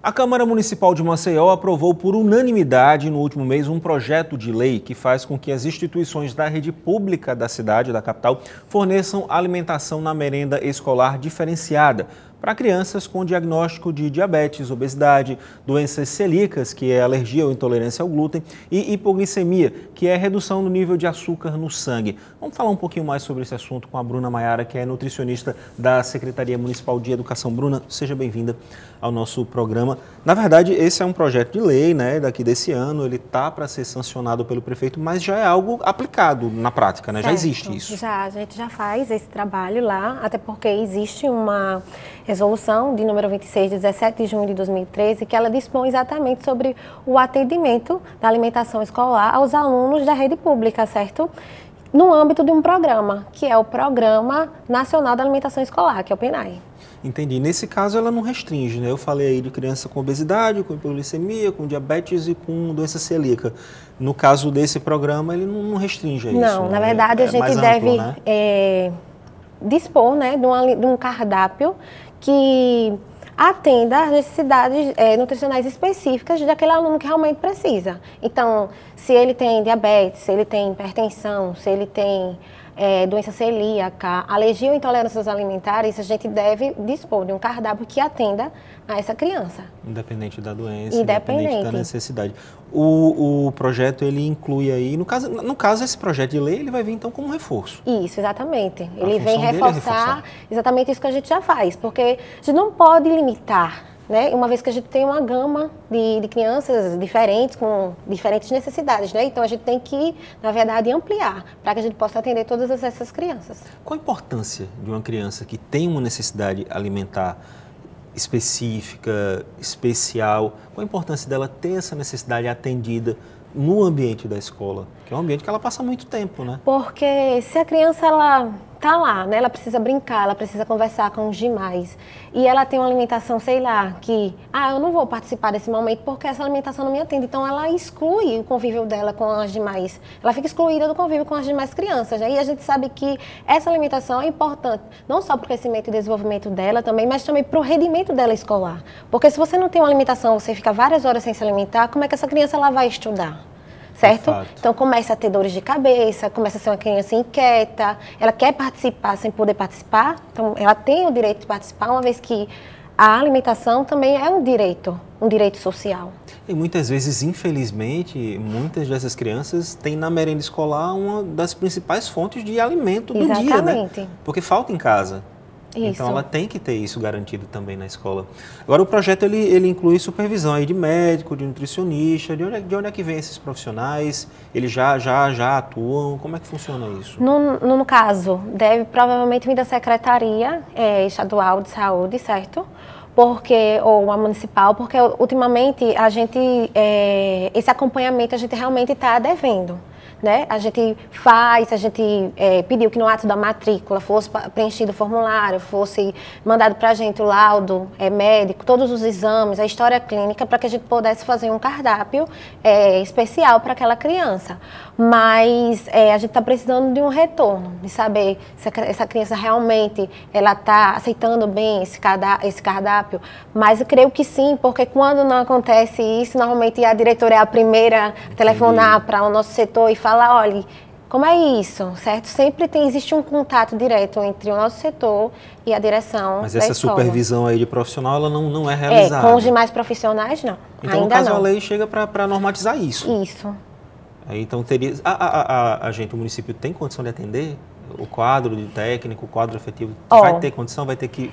A Câmara Municipal de Maceió aprovou por unanimidade no último mês um projeto de lei que faz com que as instituições da rede pública da cidade, da capital, forneçam alimentação na merenda escolar diferenciada para crianças com diagnóstico de diabetes, obesidade, doenças celíacas, que é alergia ou intolerância ao glúten, e hipoglicemia, que é redução do nível de açúcar no sangue. Vamos falar um pouquinho mais sobre esse assunto com a Bruna Maiara, que é nutricionista da Secretaria Municipal de Educação. Bruna, seja bem-vinda ao nosso programa. Na verdade, esse é um projeto de lei, né, daqui desse ano, ele está para ser sancionado pelo prefeito, mas já é algo aplicado na prática, né? Certo. Já existe isso. A gente já faz esse trabalho lá, até porque existe uma resolução de número 26, de 17 de junho de 2013, que ela dispõe exatamente sobre o atendimento da alimentação escolar aos alunos da rede pública, certo? No âmbito de um programa, que é o Programa Nacional da Alimentação Escolar, que é o PNAE. Entendi. Nesse caso, ela não restringe, né? Eu falei aí de criança com obesidade, com hipoglicemia, com diabetes e com doença celíaca. No caso desse programa, ele não restringe isso. Não, na verdade, a gente deve dispor, né, de um cardápio que atenda às necessidades nutricionais específicas daquele aluno que realmente precisa. Então, se ele tem diabetes, se ele tem hipertensão, se ele tem doença celíaca, alergia ou intolerâncias alimentares, a gente deve dispor de um cardápio que atenda a essa criança. Independente da doença, independente da necessidade. O projeto, ele inclui aí, no caso esse projeto de lei, ele vai vir então como um reforço. Isso, exatamente. Ele vem reforçar exatamente isso que a gente já faz, porque a gente não pode limitar, né? Uma vez que a gente tem uma gama de crianças diferentes, com diferentes necessidades, né? Então a gente tem que, na verdade, ampliar para que a gente possa atender todas essas crianças. Qual a importância de uma criança que tem uma necessidade alimentar específica, especial? Qual a importância dela ter essa necessidade atendida no ambiente da escola? Que é um ambiente que ela passa muito tempo, né? Porque se a criança, ela tá lá, né? Ela precisa brincar, ela precisa conversar com os demais. E ela tem uma alimentação, sei lá, que... eu não vou participar desse momento porque essa alimentação não me atende. Então, ela exclui o convívio dela com as demais. Ela fica excluída do convívio com as demais crianças, né? E a gente sabe que essa alimentação é importante, não só para o crescimento e desenvolvimento dela também, mas também para o rendimento dela escolar. Porque se você não tem uma alimentação, você fica várias horas sem se alimentar, como é que essa criança ela vai estudar? Certo? Então começa a ter dores de cabeça, começa a ser uma criança inquieta, ela quer participar sem poder participar, então ela tem o direito de participar, uma vez que a alimentação também é um direito social. E muitas vezes, infelizmente, muitas dessas crianças têm na merenda escolar uma das principais fontes de alimento do dia, né? Porque falta em casa. Isso. Então ela tem que ter isso garantido também na escola. Agora o projeto ele inclui supervisão aí de médico, de nutricionista, de onde é que vem esses profissionais? Eles já atuam? Como é que funciona isso? No caso, deve provavelmente vir da Secretaria Estadual de Saúde, certo? Ou a municipal, porque ultimamente a gente, esse acompanhamento a gente realmente está devendo. Né? A gente pediu que no ato da matrícula fosse preenchido o formulário, fosse mandado para a gente o laudo médico, todos os exames, a história clínica, para que a gente pudesse fazer um cardápio especial para aquela criança. Mas a gente está precisando de um retorno, de saber se essa criança realmente está aceitando bem esse cardápio. Mas eu creio que sim, porque quando não acontece isso, normalmente a diretora é a primeira a telefonar para o nosso setor e falar, olha, como é isso, certo? Sempre existe um contato direto entre o nosso setor e a direção. Mas essa supervisão aí de profissional, ela não é realizada? Com os demais profissionais, não. Então, no caso, a lei chega para normatizar isso? Isso. Aí, então, teria... o município tem condição de atender? O quadro de técnico, o quadro efetivo, vai ter condição, vai ter que...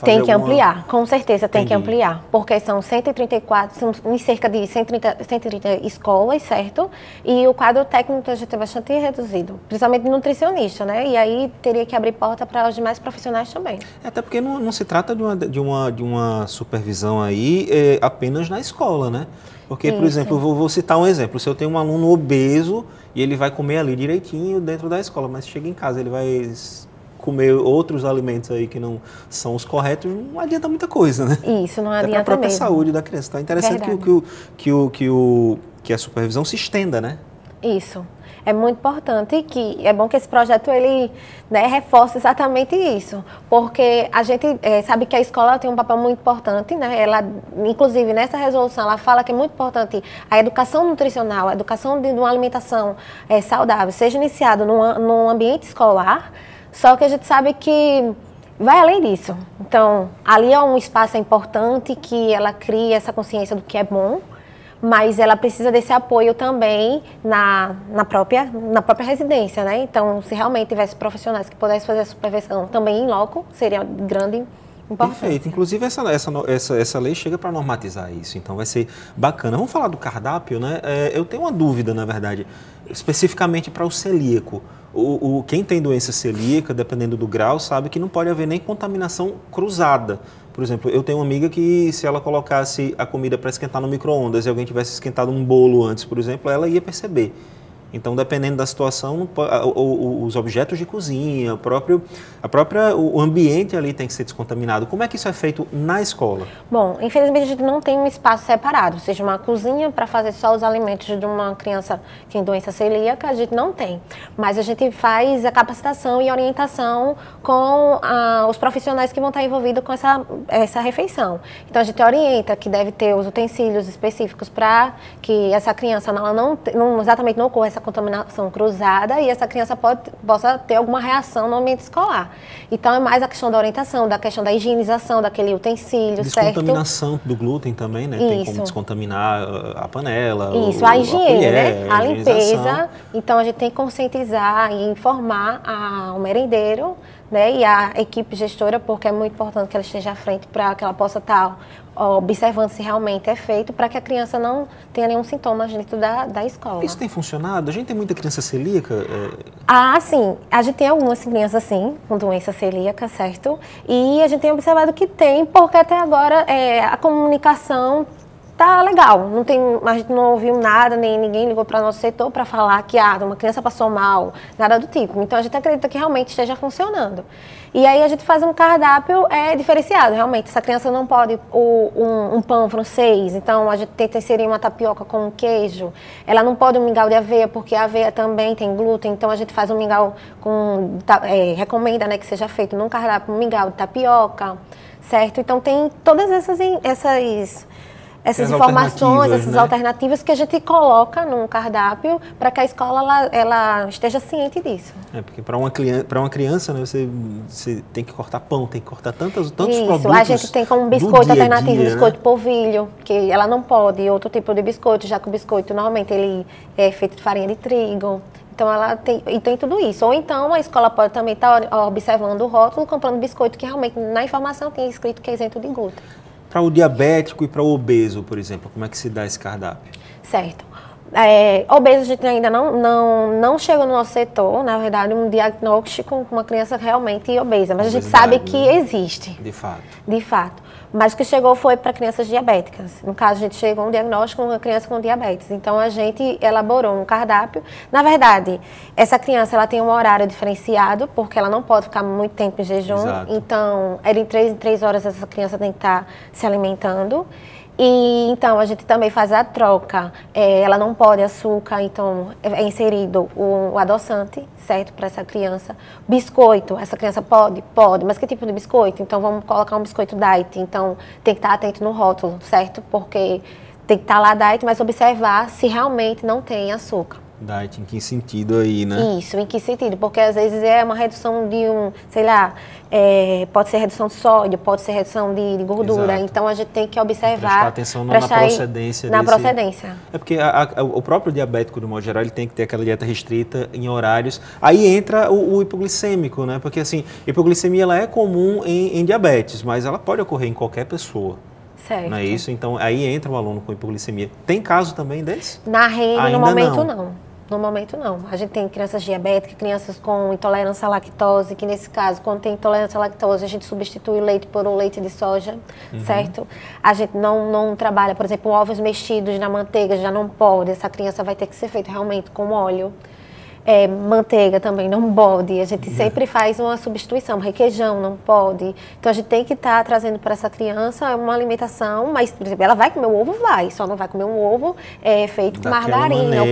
Tem que ampliar, com certeza tem que ampliar, porque são 134, são em cerca de 130 escolas, certo? E o quadro técnico a gente é bastante reduzido, principalmente nutricionista, né? E aí teria que abrir porta para os demais profissionais também. Até porque não se trata de uma supervisão aí apenas na escola, né? Porque, por exemplo, eu vou citar um exemplo, se eu tenho um aluno obeso e ele vai comer ali direitinho dentro da escola, mas chega em casa, ele vai comer outros alimentos aí que não são os corretos, não adianta muita coisa, né? Isso, não adianta mesmo. Até para a própria mesmo. saúde da criança. Então é interessante que a supervisão se estenda, né? Isso. É muito importante que, é bom que esse projeto, ele, né, reforce exatamente isso, porque a gente sabe que a escola tem um papel muito importante, né, ela, inclusive nessa resolução, ela fala que é muito importante a educação nutricional, a educação de uma alimentação saudável, seja iniciada num ambiente escolar, só que a gente sabe que vai além disso. Então, ali é um espaço importante que ela cria essa consciência do que é bom, mas ela precisa desse apoio também na própria residência, né? Então, se realmente tivesse profissionais que pudessem fazer a supervisão também em loco, seria grande importância. Perfeito. Inclusive, essa lei chega para normatizar isso, então vai ser bacana. Vamos falar do cardápio, né? Eu tenho uma dúvida, na verdade, especificamente para o celíaco. Quem tem doença celíaca, dependendo do grau, sabe que não pode haver nem contaminação cruzada. Por exemplo, eu tenho uma amiga que, se ela colocasse a comida para esquentar no micro-ondas e alguém tivesse esquentado um bolo antes, por exemplo, ela ia perceber. Então, dependendo da situação, os objetos de cozinha, o ambiente ali tem que ser descontaminado. Como é que isso é feito na escola? Bom, infelizmente a gente não tem um espaço separado, seja uma cozinha para fazer só os alimentos de uma criança que tem doença celíaca, a gente não tem. Mas a gente faz a capacitação e orientação com os profissionais que vão estar envolvidos com essa refeição. Então, a gente orienta que deve ter os utensílios específicos para que essa criança exatamente não ocorra essa contaminação cruzada e essa criança possa ter alguma reação no ambiente escolar. Então, é mais a questão da orientação, da questão da higienização daquele utensílio, certo? Descontaminação do glúten também, né? Tem como descontaminar a panela, a higiene, a colher, né? A limpeza. Então, a gente tem que conscientizar e informar o merendeiro, né? E a equipe gestora, porque é muito importante que ela esteja à frente para que ela possa estar observando se realmente é feito, para que a criança não tenha nenhum sintoma dentro da escola. Isso tem funcionado? A gente tem muita criança celíaca? Sim. A gente tem algumas crianças, sim, com doença celíaca, certo? E a gente tem observado que tem, porque até agora a comunicação tá legal. A gente não ouviu nada, nem ninguém ligou para o nosso setor para falar que uma criança passou mal, nada do tipo. Então, a gente acredita que realmente esteja funcionando. E aí, a gente faz um cardápio diferenciado, realmente. Essa criança não pode um pão francês, então a gente tenta inserir uma tapioca com queijo. Ela não pode um mingau de aveia, porque a aveia também tem glúten, então a gente faz um mingau recomenda, né, que seja feito num cardápio, um mingau de tapioca, certo? Então, tem todas essas informações, essas alternativas que a gente coloca num cardápio para que a escola ela esteja ciente disso. Porque para uma criança, né, você tem que cortar pão, tem que cortar tantos produtos. A gente tem como biscoito alternativo, biscoito polvilho, que ela não pode, outro tipo de biscoito, já que o biscoito normalmente ele é feito de farinha de trigo. Então, ela tem tudo isso. Ou então, a escola pode também estar observando o rótulo, comprando biscoito que realmente na informação tem escrito que é isento de glúten. Para o diabético e para o obeso, por exemplo, como é que se dá esse cardápio? Certo. Obeso, a gente ainda não chegou no nosso setor, na verdade, um diagnóstico com uma criança realmente obesa, mas a gente sabe que existe. De fato. De fato. Mas o que chegou foi para crianças diabéticas. No caso, a gente chegou a um diagnóstico com uma criança com diabetes. Então, a gente elaborou um cardápio. Na verdade, essa criança ela tem um horário diferenciado, porque ela não pode ficar muito tempo em jejum. Exato. Então, em 3 horas, essa criança tem que estar se alimentando. E então a gente também faz a troca, ela não pode açúcar, então é inserido o adoçante, certo, para essa criança. Biscoito, essa criança pode, mas que tipo de biscoito? Então vamos colocar um biscoito diet, então tem que estar atento no rótulo, certo? Porque tem que estar lá diet, mas observar se realmente não tem açúcar. Diet, em que sentido aí, né? Isso, em que sentido? Porque às vezes é uma redução de pode ser redução de sódio, pode ser redução de gordura. Exato. Então a gente tem que observar. Prestar atenção na procedência. Na procedência. É porque o próprio diabético, de modo geral, ele tem que ter aquela dieta restrita em horários. Aí entra o hipoglicêmico, né? Porque assim, hipoglicemia ela é comum em diabetes, mas ela pode ocorrer em qualquer pessoa. Certo. Não é isso? Então aí entra um aluno com hipoglicemia. Tem caso também desse? Na rede, ainda no momento não. não. No momento, não. A gente tem crianças diabéticas, crianças com intolerância à lactose, que nesse caso, quando tem intolerância à lactose, a gente substitui o leite por o leite de soja, certo? A gente não trabalha, por exemplo, ovos mexidos na manteiga, já não pode. Essa criança vai ter que ser feita realmente com óleo. Manteiga também não pode, a gente sempre faz uma substituição, requeijão não pode. Então a gente tem que estar trazendo para essa criança uma alimentação, mas, por exemplo, ela vai comer o ovo? Vai, só não vai comer um ovo feito com margarina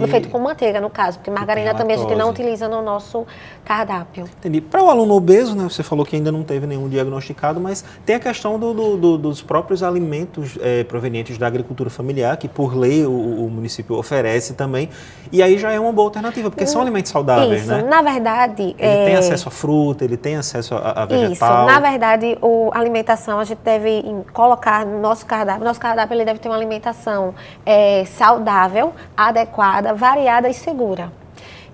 ou feito com manteiga, no caso, porque margarina também a gente não utiliza no nosso cardápio. Entendi. Para o aluno obeso, né, você falou que ainda não teve nenhum diagnosticado, mas tem a questão dos próprios alimentos provenientes da agricultura familiar, que por lei o município oferece também, e aí já é uma boa alternativa, porque são alimentos saudáveis, isso, né? Na verdade... Ele tem acesso a fruta, ele tem acesso a vegetal. Isso, na verdade, a alimentação a gente deve colocar no nosso cardápio. Nosso cardápio ele deve ter uma alimentação saudável, adequada, variada e segura.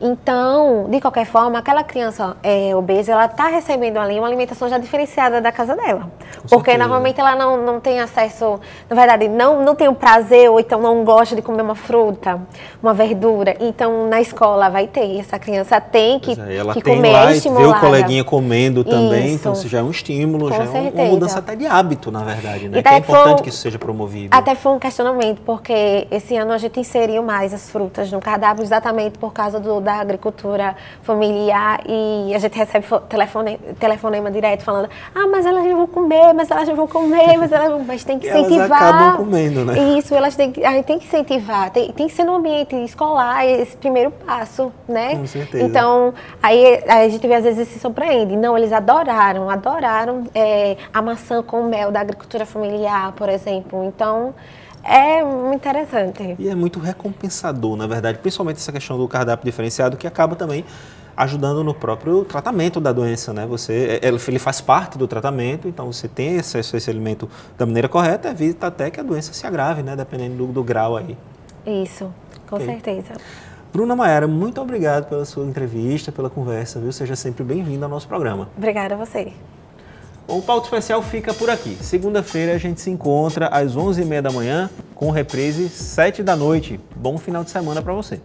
Então, de qualquer forma, aquela criança obesa, ela está recebendo ali uma alimentação já diferenciada da casa dela. Porque normalmente ela não tem acesso, na verdade, não tem o prazer, ou então não gosta de comer uma fruta, uma verdura. Então, na escola vai ter. Essa criança tem que comer, lá estimulada. Ver o coleguinha comendo também, Isso. Então isso já é um estímulo, Com já certeza. é uma mudança até de hábito, na verdade, né? E que é importante que isso seja promovido. Até foi um questionamento, porque esse ano a gente inseriu mais as frutas no cardápio, exatamente por causa da agricultura familiar, e a gente recebe telefonema direto falando: mas elas não vão comer, mas elas não vão comer, mas tem que incentivar. Elas acabam comendo, né? Isso, a gente tem que incentivar, tem que ser no ambiente escolar esse primeiro passo, né? Com certeza. Então, aí a gente às vezes se surpreende. Não, eles adoraram a maçã com mel da agricultura familiar, por exemplo. Então, é muito interessante. E é muito recompensador, na verdade, principalmente essa questão do cardápio diferenciado, que acaba também ajudando no próprio tratamento da doença, né? Ele faz parte do tratamento, então você tem acesso a esse alimento da maneira correta, evita até que a doença se agrave, né? Dependendo do grau aí. Isso, com certeza. Bruna Maiara, muito obrigado pela sua entrevista, pela conversa, viu? Seja sempre bem-vinda ao nosso programa. Obrigada a você. Bom, o Pauta Especial fica por aqui. Segunda-feira a gente se encontra às 11h30 da manhã, com reprise 7 da noite. Bom final de semana para você.